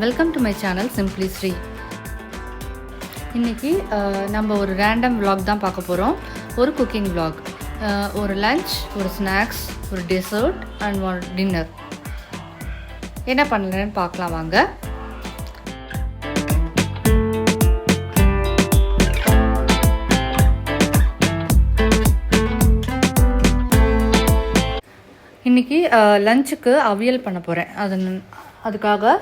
Welcome to my channel simply Sri. இன்றைக்கி நம்ம ஒரு ரேண்டம் vlog தான் பார்க்க போகிறோம். ஒரு குக்கிங் vlog, ஒரு லன்ச், ஒரு ஸ்நாக்ஸ், ஒரு டெசர்ட் அண்ட் ஒரு டின்னர். என்ன பண்ணலன்னு பார்க்கலாம் வாங்க. இன்றைக்கி லஞ்சுக்கு அவியல் பண்ண போகிறேன். அதுக்காக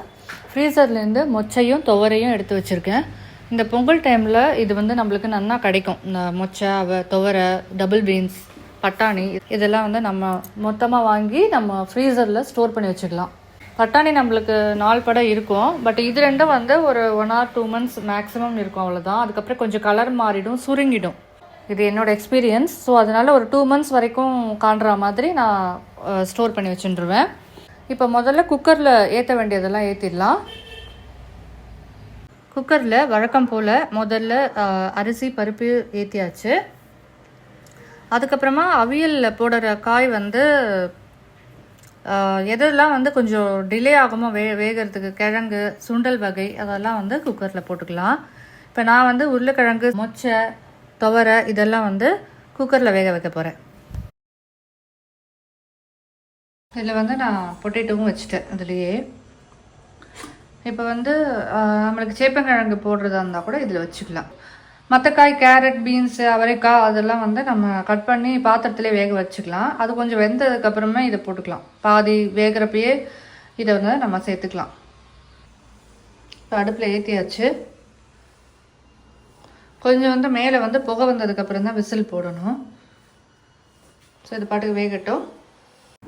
ஃப்ரீசர்லேருந்து மொச்சையும் துவரையும் எடுத்து வச்சுருக்கேன். இந்த பொங்கல் டைமில் இது நம்மளுக்கு நல்லா கிடைக்கும். இந்த மொச்சை, துவரை, டபுள் பீன்ஸ், பட்டாணி இதெல்லாம் நம்ம மொத்தமாக வாங்கி நம்ம ஃப்ரீசரில் ஸ்டோர் பண்ணி வச்சுக்கலாம். பட்டாணி நம்மளுக்கு 4 படம் இருக்கும். பட் இது ரெண்டும் ஒரு 1 or 2 months மேக்ஸிமம் இருக்கும், அவ்வளோதான். அதுக்கப்புறம் கொஞ்சம் கலர் மாறிடும், சுருங்கிடும். இது என்னோடய எக்ஸ்பீரியன்ஸ். ஸோ அதனால் ஒரு 2 months வரைக்கும் காண்ற மாதிரி நான் ஸ்டோர் பண்ணி வச்சுருவேன். இப்போ முதல்ல குக்கரில் ஏற்ற வேண்டியதெல்லாம் ஏற்றிடலாம். குக்கரில் வழக்கம் போல் முதல்ல அரிசி பருப்பு ஏற்றியாச்சு. அதுக்கப்புறமா அவியலில் போடுற காய் எதெல்லாம் கொஞ்சம் டிலே ஆகுமோ வேகிறதுக்கு, கிழங்கு, சுண்டல் வகை அதெல்லாம் குக்கரில் போட்டுக்கலாம். இப்போ நான் உருளைக்கிழங்கு, மொச்சை, துவரை இதெல்லாம் குக்கரில் வேக வைக்க போகிறேன். இதில் நான் பொட்டேட்டோவும் வச்சுட்டேன் அதுலேயே. இப்போ நம்மளுக்கு சேப்பங்கிழங்கு போடுறதா இருந்தால் கூட இதில் வச்சுக்கலாம். மற்ற காய், கேரட், பீன்ஸு, அவரைக்காய் அதெல்லாம் நம்ம கட் பண்ணி பாத்திரத்துலேயே வேக வச்சுக்கலாம். அது கொஞ்சம் வெந்ததுக்கப்புறமே இதை போட்டுக்கலாம். பாதி வேகிறப்பயே இதை நம்ம சேர்த்துக்கலாம். இப்போ அடுப்பில் ஏற்றியாச்சு. கொஞ்சம் மேலே புகை வந்ததுக்கப்புறம் தான் விசில் போடணும். ஸோ இது பாட்டுக்கு வேகட்டும்.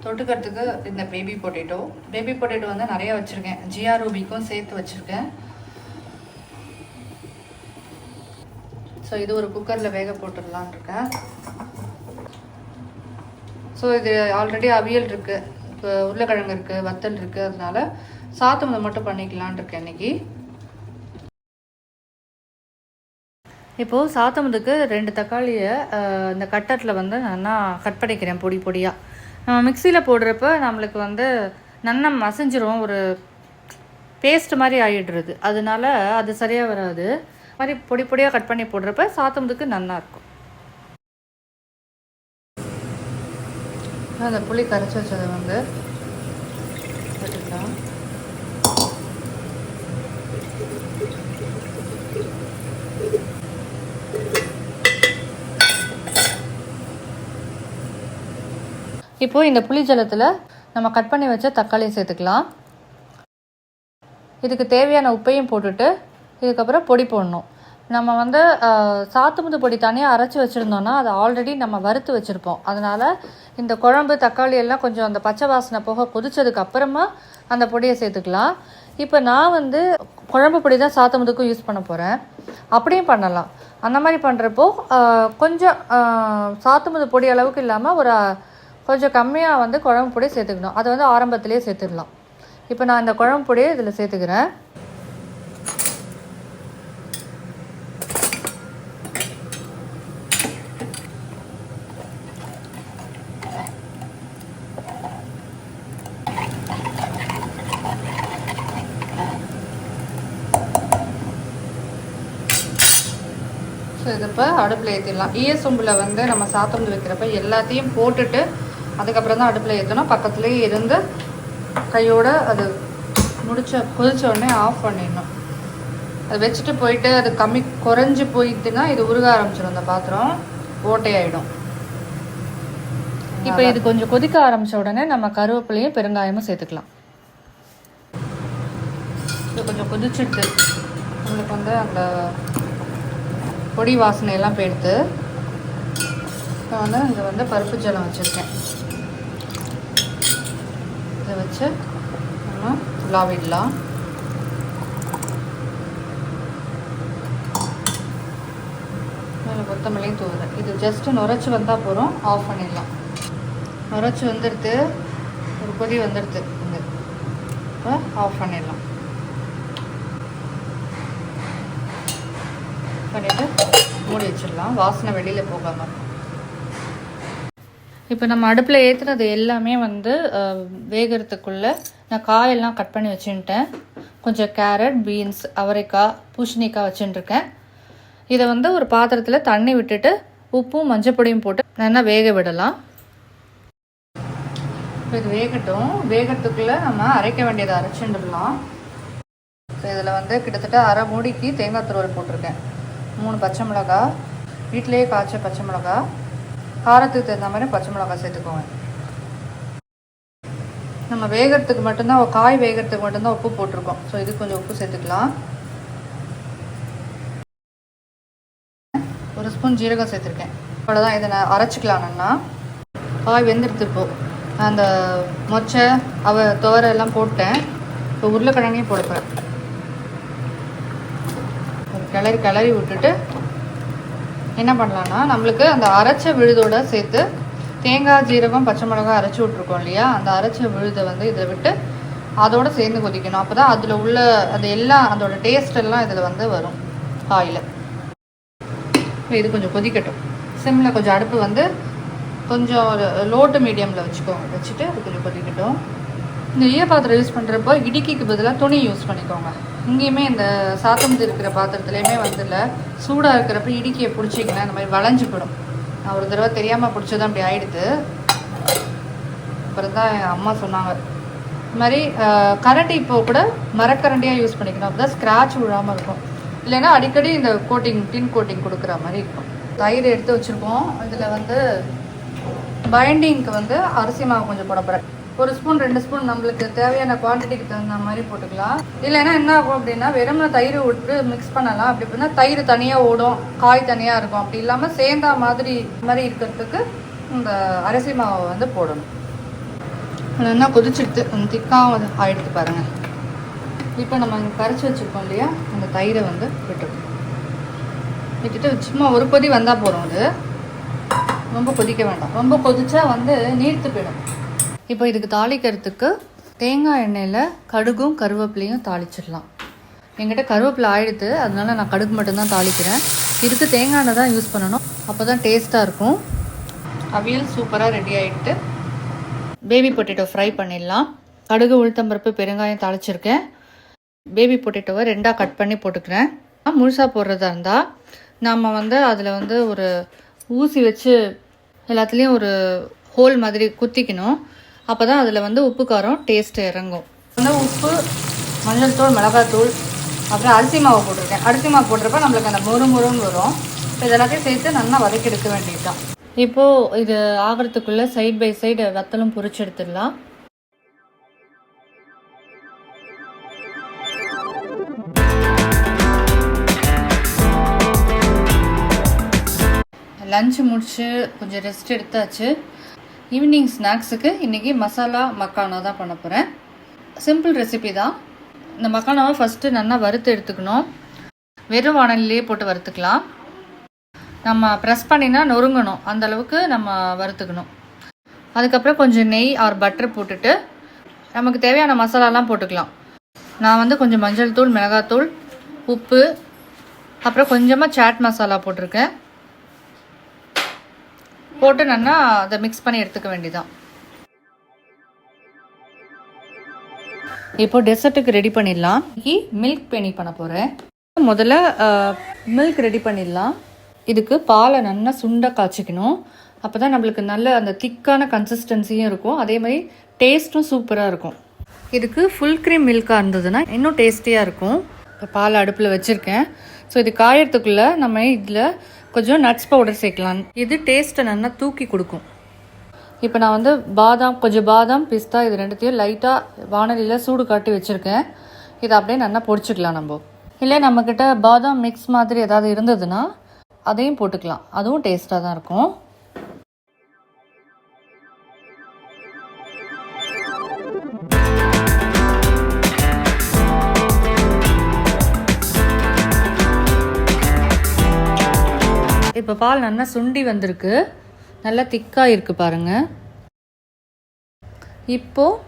தொட்டுக்கிறதுக்கு இந்த பேபி பொட்டேட்டோ நிறையா வச்சுருக்கேன். ஜிஆர்ஓபிக்கும் சேர்த்து வச்சுருக்கேன். ஸோ இது ஒரு குக்கரில் வேக போட்டுடலான் இருக்கேன். ஸோ இது ஆல்ரெடி அவியல் இருக்குது, இப்போ உருளைக்கிழங்கு இருக்குது, வத்தல் இருக்குது. அதனால சாத்தம் மட்டும் பண்ணிக்கலான் இருக்கேன் இன்றைக்கி. இப்போது சாத்தமுதுக்கு 2 தக்காளியை இந்த கட்டரில் நல்லா கட் பண்ணிக்கிறேன் பொடி பொடியாக. நம்ம மிக்சியில் போடுறப்ப நம்மளுக்கு நல்லா மசிஞ்சிரும், ஒரு பேஸ்ட் மாதிரி ஆகிடுறது. அதனால அது சரியாக வராது. மாதிரி பொடி பொடியாக கட் பண்ணி போடுறப்ப சாத்தமுதுக்கு நல்லாயிருக்கும். அந்த புளி கரைச்சி வச்சதை போட்டுக்கலாம். இப்போது இந்த புளி ஜலத்தில் நம்ம கட் பண்ணி வச்ச தக்காளியை சேர்த்துக்கலாம். இதுக்கு தேவையான உப்பையும் போட்டுட்டு இதுக்கப்புறம் பொடி போடணும். நம்ம சாத்துமுது பொடி தனியாக அரைச்சி வச்சுருந்தோன்னா அதை ஆல்ரெடி நம்ம வறுத்து வச்சுருப்போம். அதனால் இந்த குழம்பு, தக்காளி எல்லாம் கொஞ்சம் அந்த பச்சை வாசனை போக கொதிச்சதுக்கு அப்புறமா அந்த பொடியை சேர்த்துக்கலாம். இப்போ நான் குழம்பு பொடி தான் சாத்துமுதுக்கும் யூஸ் பண்ண போகிறேன். அப்படியும் பண்ணலாம். அந்த மாதிரி பண்ணுறப்போ கொஞ்சம் சாத்துமுது பொடி அளவுக்கு இல்லாமல் ஒரு கொஞ்சம் கம்மியாக குழம்பு பொடியை சேர்த்துக்கணும். அதை ஆரம்பத்திலே சேர்த்துடலாம். இப்போ நான் இந்த குழம்பு பொடியை இதில் சேர்த்துக்கிறேன். ஸோ இது இப்போ அடுப்பில் ஏற்றிடலாம். சொம்பில் நம்ம சாத்தம் வைக்கிறப்ப எல்லாத்தையும் போட்டுட்டு அதுக்கப்புறம் தான் அடுப்பில் ஏற்றணும். பக்கத்துலேயே இருந்து கையோடு அது கொதிச்ச உடனே ஆஃப் பண்ணிடணும். அது வச்சுட்டு போயிட்டு அது குறைஞ்சி போயிட்டுன்னா இது உருக ஆரம்பிச்சிடும், அந்த பாத்திரம் ஓட்டையாயிடும். இப்போ இது கொஞ்சம் கொதிக்க ஆரம்பித்த உடனே நம்ம கருவேப்பிலையும் பெருங்காயமும் சேர்த்துக்கலாம். இது கொஞ்சம் கொதிச்சுட்டு உங்களுக்கு அந்த பொடி வாசனையெல்லாம் போயிடுத்து. நான் இங்கே பருப்பு ஜலம் வச்சுருக்கேன். இதை வச்சு நம்ம உலாவிடலாம். கொத்தமல்லியும் தூவுறேன். இது ஜஸ்ட்டு நுரைச்சி வந்தால் போகிறோம், ஆஃப் பண்ணிடலாம். நுரைச்சி வந்துடுது, ஒரு கொதி வந்துடுது. இங்கே இப்போ ஆஃப் பண்ணிடலாம். பண்ணிவிட்டு மூடி வச்சிடலாம், வாசனை வெளியில் போகாமல். இப்போ நம்ம அடுப்பில் ஏற்றுனது எல்லாமே வேகிறதுக்குள்ளே நான் காயெல்லாம் கட் பண்ணி வச்சுட்டேன். கொஞ்சம் கேரட், பீன்ஸ், அவரைக்காய், பூசணிக்காய் வச்சுட்டுருக்கேன். இதை வந்து ஒரு பாத்திரத்தில் தண்ணி விட்டுட்டு உப்பும் மஞ்சப்பொடியும் போட்டு நல்லா வேக விடலாம். இப்போ இது வேகட்டும். வேகத்துக்குள்ளே நம்ம அரைக்க வேண்டியதை அரைச்சிட்டுலாம். ஸோ இதில் வந்து கிட்டத்தட்ட அரை மூடிக்கு தேங்காய் துருவல் போட்டிருக்கேன். 3 பச்சை மிளகாய், வீட்டிலேயே காய்ச்ச பச்சை மிளகாய், காரத்துக்கு தகுந்த மாதிரி பச்சை மிளகாய் சேர்த்துக்கோங்க. நம்ம வேகிறதுக்கு மட்டும்தான், காய் வேகிறதுக்கு மட்டும்தான் உப்பு போட்டிருக்கோம். ஸோ இது கொஞ்சம் உப்பு சேர்த்துக்கலாம். 1 ஸ்பூன் ஜீரகம் சேர்த்துருக்கேன். அவ்வளோதான். இதை நான் அரைச்சிக்கலாம்னா காய் வெந்துடுத்துப்போ அந்த மொச்சை துவரை எல்லாம் போட்டேன். இப்போ உருளைக்கிழங்கையும் போடுப்பேன். ஒரு கிளறி விட்டுட்டு என்ன பண்ணலான்னா, நம்மளுக்கு அந்த அரைச்ச விழுதோடு சேர்த்து தேங்காய், ஜீரகம், பச்சை மிளகாய் அரைச்சி விட்ருக்கோம் இல்லையா, அந்த அரைச்ச விழுதை வந்து இதை விட்டு அதோடு சேர்ந்து கொதிக்கணும். அப்போ தான் அதில் உள்ள அது எல்லாம் அதோட டேஸ்ட் எல்லாம் இதில் வந்து வரும் காயில். இது கொஞ்சம் கொதிக்கட்டும். சிம்மில் கொஞ்சம் அடுப்பு வந்து கொஞ்சம் லோ டு மீடியமில் வச்சுட்டு அது கொஞ்சம் கொதிக்கட்டும். இந்த ஈயப்பாத்திரம் யூஸ் பண்ணுறப்போ இடுக்கிக்கு பதிலாக துணி யூஸ் பண்ணிக்கோங்க. இங்கேயுமே இந்த சாத்தம் இருக்கிற பாத்திரத்துலேயுமே வந்துல சூடாக இருக்கிறப்ப இடுக்கியை பிடிச்சிங்கன்னா இந்த மாதிரி வளைஞ்சு போடும். நான் ஒரு தடவை தெரியாமல் பிடிச்சதான் அப்படி ஆகிடுது. அப்புறம் தான் என் அம்மா சொன்னாங்க, இது மாதிரி கரண்டி இப்போ கூட மரக்கரண்டியாக யூஸ் பண்ணிக்கணும். அப்போ தான் ஸ்க்ராட்ச் விழாமல் இருக்கும். இல்லைன்னா அடிக்கடி இந்த டின் கோட்டிங் கொடுக்குற மாதிரி இருக்கும். தயிர் எடுத்து வச்சுருக்கோம். இதில் வந்து பைண்டிங்க்கு வந்து அரிசி மாவு கொஞ்சம் போட போகிறேன். 1 ஸ்பூன் 2 ஸ்பூன் நம்மளுக்கு தேவையான குவான்டிட்டிக்கு தகுந்த மாதிரி போட்டுக்கலாம். இல்லைன்னா என்ன ஆகும் அப்படின்னா, வெறும்னா தயிர் விட்டு மிக்ஸ் பண்ணலாம். அப்படி அப்படின்னா தயிர் தனியாக ஓடும், காய் தனியாக இருக்கும். அப்படி இல்லாமல் சேர்ந்தா மாதிரி இருக்கிறதுக்கு இந்த அரிசி மாவை வந்து போடணும். அது என்ன கொதிச்சுட்டு திக்காக ஆகிடுது பாருங்கள். இப்போ நம்ம கரைச்சி வச்சுருக்கோம் இல்லையா, அந்த தயிரை வந்து விட்டுட்டு சும்மா ஒரு கொதி வந்தால் போகிறோம். அது ரொம்ப கொதிக்க வேண்டாம். ரொம்ப கொதிச்சா வந்து நீர்த்து போயிடும். இப்போ இதுக்கு தாளிக்கிறதுக்கு தேங்காய் எண்ணெயில் கடுகும் கருவேப்பிலையும் தாளிச்சிடலாம். என்கிட்ட கருவேப்பிலை ஆயிடுது, அதனால நான் கடுகு மட்டும்தான் தாளிக்கிறேன். இதுக்கு தேங்காய் எண்ணெய் தான் யூஸ் பண்ணணும், அப்போ தான் டேஸ்ட்டாக இருக்கும். அவியல் சூப்பராக ரெடி ஆகிட்டு பேபி பொட்டேட்டோ ஃப்ரை பண்ணிடலாம். கடுகு, உளுத்தம்பருப்பு, பெருங்காயம் தாளிச்சிருக்கேன். பேபி பொட்டேட்டோவை 2ஆக கட் பண்ணி போட்டுக்கிறேன். முழுசாக போடுறதா இருந்தால் நம்ம வந்து அதில் வந்து ஒரு ஊசி வச்சு எல்லாத்துலேயும் ஒரு ஹோல் மாதிரி குத்திக்கணும். அப்போ தான் அதில் வந்து உப்பு காரம் டேஸ்ட்டு இறங்கும். வந்து உப்பு, மஞ்சள் தூள், மிளகாத்தூள், அப்புறம் அரிசி மாவு போட்டிருக்கேன். அரிசி மாவு போட்டிருப்ப நம்மளுக்கு அந்த முறுமுறுன்னு வரும். இப்போ இதெல்லாத்தையும் சேர்த்து நல்லா வதக்கி எடுக்க வேண்டியது தான். இப்போது இது ஆகிறதுக்குள்ளே சைட் பை சைடு வத்தலும் பொரிச்சு எடுத்துடலாம். லஞ்சு முடிச்சு கொஞ்சம் ரெஸ்ட் எடுத்தாச்சு. ஈவினிங் ஸ்நாக்ஸுக்கு இன்றைக்கி மசாலா மக்கானா தான் பண்ண போகிறேன். சிம்பிள் ரெசிபி தான். இந்த மக்கானாவை ஃபஸ்ட்டு நல்லா வறுத்து எடுத்துக்கணும். வெறும் வானலிலேயே போட்டு வறுத்துக்கலாம். நம்ம ப்ரெஸ் பண்ணினா நொறுங்கணும், அந்தளவுக்கு நம்ம வறுத்துக்கணும். அதுக்கப்புறம் கொஞ்சம் நெய் ஆர் பட்டர் போட்டுட்டு நமக்கு தேவையான மசாலாலாம் போட்டுக்கலாம். நான் வந்து கொஞ்சம் மஞ்சள் தூள், மிளகாத்தூள், உப்பு, அப்புறம் கொஞ்சமாக சாட் மசாலா போட்டிருக்கேன். போட்டு நல்லா அதை மிக்ஸ் பண்ணி எடுத்துக்க வேண்டியதான். இப்போ டெசர்ட்டுக்கு ரெடி பண்ணிடலாம். இன்னைக்கு மில்க் பேனி பண்ண போகிறேன். முதல்ல மில்க் ரெடி பண்ணிடலாம். இதுக்கு பாலை நல்லா சுண்ட காய்ச்சிக்கணும். அப்போ தான் நம்மளுக்கு நல்ல அந்த திக்கான கன்சிஸ்டன்சியும் இருக்கும், அதே மாதிரி டேஸ்ட்டும் சூப்பராக இருக்கும். இதுக்கு ஃபுல் க்ரீம் மில்காக இருந்ததுன்னா இன்னும் டேஸ்டியாக இருக்கும். இப்போ பால் அடுப்பில் வச்சுருக்கேன். ஸோ இது காயறதுக்குள்ளே நம்ம இதில் கொஞ்சம் நட்ஸ் பவுடர் சேர்க்கலாம். இது டேஸ்ட்டை நல்லா தூக்கி கொடுக்கும். இப்போ நான் வந்து கொஞ்சம் பாதாம், பிஸ்தா இது ரெண்டுத்தையும் லைட்டாக வானலியில் சூடு காட்டி வச்சுருக்கேன். இதை அப்படியே நல்லா பொடிச்சிக்கலாம். நம்ம இல்லை நம்மக்கிட்ட பாதாம் மிக்ஸ் மாதிரி ஏதாவது இருந்ததுன்னா அதையும் போட்டுக்கலாம், அதுவும் டேஸ்ட்டாக தான் இருக்கும். இப்போ பால் நல்லா சுண்டி வந்திருக்கு, நல்லா திக்காக இருக்குது பாருங்கள். இப்போது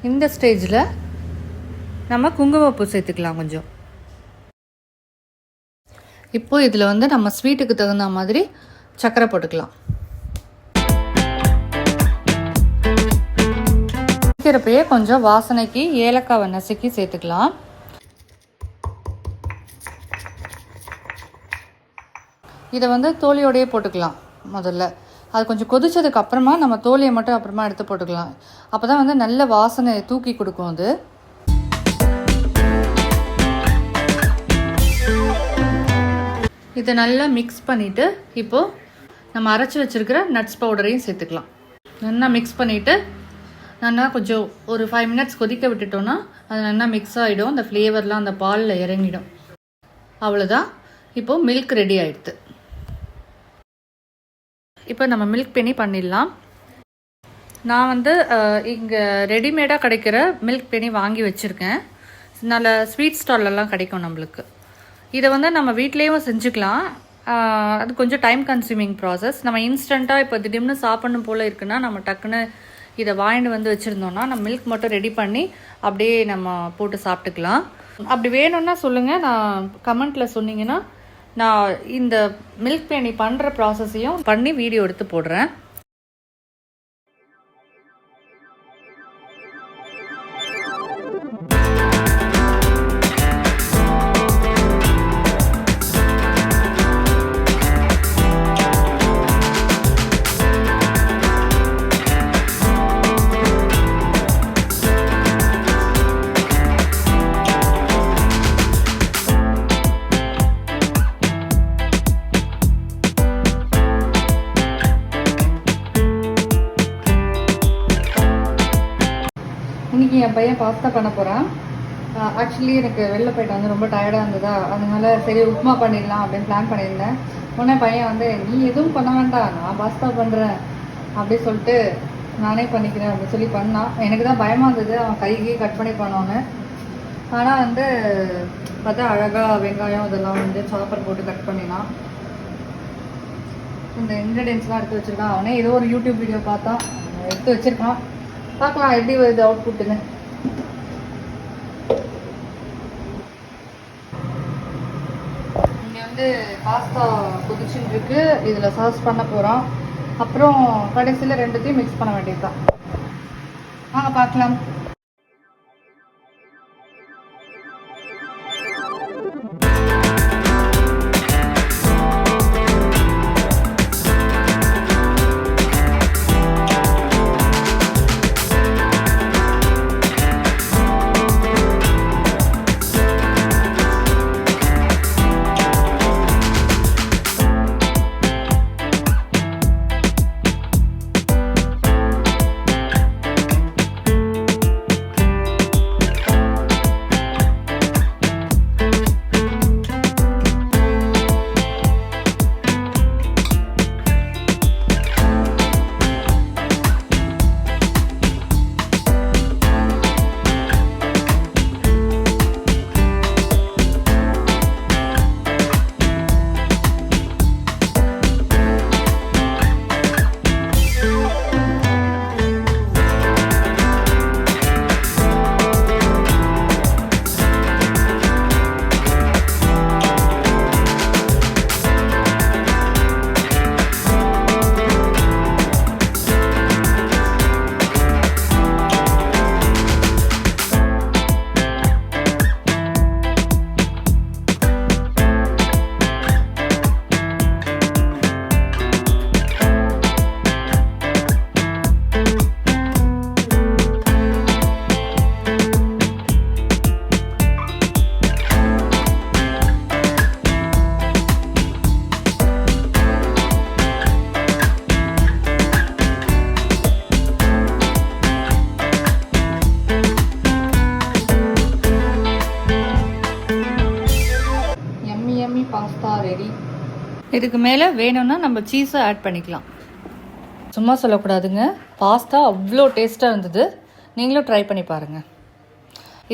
இந்த ஸ்டேஜில் நம்ம குங்குமப்பூ சேர்த்துக்கலாம் கொஞ்சம். இப்போது இதில் வந்து நம்ம ஸ்வீட்டுக்கு தகுந்த மாதிரி சர்க்கரை போட்டுக்கலாம். வைக்கிறப்பயே கொஞ்சம் வாசனைக்கு ஏலக்காவை நசுக்கி சேர்த்துக்கலாம். இதை வந்து தோலியோடையே போட்டுக்கலாம். முதல்ல அது கொஞ்சம் கொதிச்சதுக்கு அப்புறமா நம்ம தோலியை மட்டும் அப்புறமா எடுத்து போட்டுக்கலாம். அப்போ தான் வந்து நல்ல வாசனை தூக்கி கொடுக்கும். அது இதை நல்லா மிக்ஸ் பண்ணிவிட்டு இப்போது நம்ம அரைச்சி வச்சுருக்கிற நட்ஸ் பவுடரையும் சேர்த்துக்கலாம். நல்லா மிக்ஸ் பண்ணிவிட்டு நல்லா கொஞ்சம் ஒரு 5 மினிட்ஸ் கொதிக்க விட்டுட்டோன்னா அது நல்லா மிக்ஸ் ஆகிடும். அந்த ஃப்ளேவர்லாம் அந்த பாலில் இறங்கிடும். அவ்வளோதான். இப்போது மில்க் ரெடி ஆகிடுது. இப்போ நம்ம மில்க் பெனி பண்ணிடலாம். நான் வந்து இங்கே ரெடிமேடாக கிடைக்கிற மில்க் பெனி வாங்கி வச்சுருக்கேன். நல்ல ஸ்வீட் ஸ்டால்லலாம் கிடைக்கும் நம்மளுக்கு. இதை வந்து நம்ம வீட்லேயும் செஞ்சுக்கலாம். அது கொஞ்சம் டைம் கன்சியூமிங் ப்ராசஸ். நம்ம இன்ஸ்டண்ட்டாக இப்போ திடீர்னு சாப்பிடணும் போல் இருக்குன்னா நம்ம டக்குன்னு இதை வாங்கிட்டு வந்து வச்சுருந்தோன்னா நம்ம மில்க் மட்டும் ரெடி பண்ணி அப்படியே நம்ம போட்டு சாப்பிட்டுக்கலாம். அப்படி வேணும்னா சொல்லுங்கள், நான் கமெண்ட்டில் சொன்னீங்கன்னா நான் இந்த மில்க் பேனி பண்ணுற ப்ராசஸையும் பண்ணி வீடியோ எடுத்து போடுறேன். இன்றைக்கி என் பையன் பாஸ்தா பண்ண போகிறான். ஆக்சுவலி எனக்கு வெளில போயிட்டு வந்து ரொம்ப டயர்டாக இருந்ததா, அதனால சரி உப்புமா பண்ணிடலாம் அப்படின்னு பிளான் பண்ணியிருந்தேன். உடனே பையன் வந்து நீ எதுவும் பண்ண வேண்டாம், நான் பாஸ்தா பண்ணுறேன் அப்படி சொல்லிட்டு நானே பண்ணிக்கிறேன் அப்படின்னு சொல்லி பண்ணான். எனக்கு தான் பயமாக இருந்தது அவன் கைக்கு கட் பண்ணி பண்ணோன்னு. ஆனால் வந்து பார்த்தா அழகாக வெங்காயம் இதெல்லாம் வந்து சாப்பர் போட்டு கட் பண்ணினான். இந்த இன்க்ரீடியன்ஸ்லாம் எடுத்து வச்சுருக்கான். அவனே ஏதோ ஒரு யூடியூப் வீடியோ பார்த்தான், எடுத்து வச்சுருக்கான். பார்க்கலாம் எப்படி வருது அவுட்புட்டுன்னு. இங்கே வந்து பாஸ்தா கொதிச்சுட்டு இருக்கு. இதில் சர்வ் பண்ண போகிறோம். அப்புறம் கடைசியில் ரெண்டுத்தையும் மிக்ஸ் பண்ண வேண்டியதுதான். வாங்க பார்க்கலாம். Pasta ready. இதுக்கு மேலே வேணும்னா நம்ம சீஸை ஆட் பண்ணிக்கலாம். சும்மா சொல்லக்கூடாதுங்க, பாஸ்தா அவ்வளோ டேஸ்ட்டாக இருந்தது. நீங்களும் ட்ரை பண்ணி பாருங்கள்.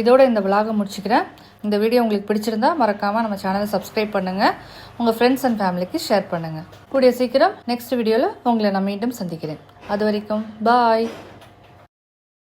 இதோட இந்த விலாகை முடிச்சுக்கிறேன். இந்த வீடியோ உங்களுக்கு பிடிச்சிருந்தா மறக்காமல் நம்ம சேனலை சப்ஸ்கிரைப் பண்ணுங்கள். உங்கள் ஃப்ரெண்ட்ஸ் அண்ட் ஃபேமிலிக்கு ஷேர் பண்ணுங்கள். கூடிய சீக்கிரம் நெக்ஸ்ட் வீடியோவில் உங்களை நான் மீண்டும் சந்திக்கிறேன். அது வரைக்கும் பாய்.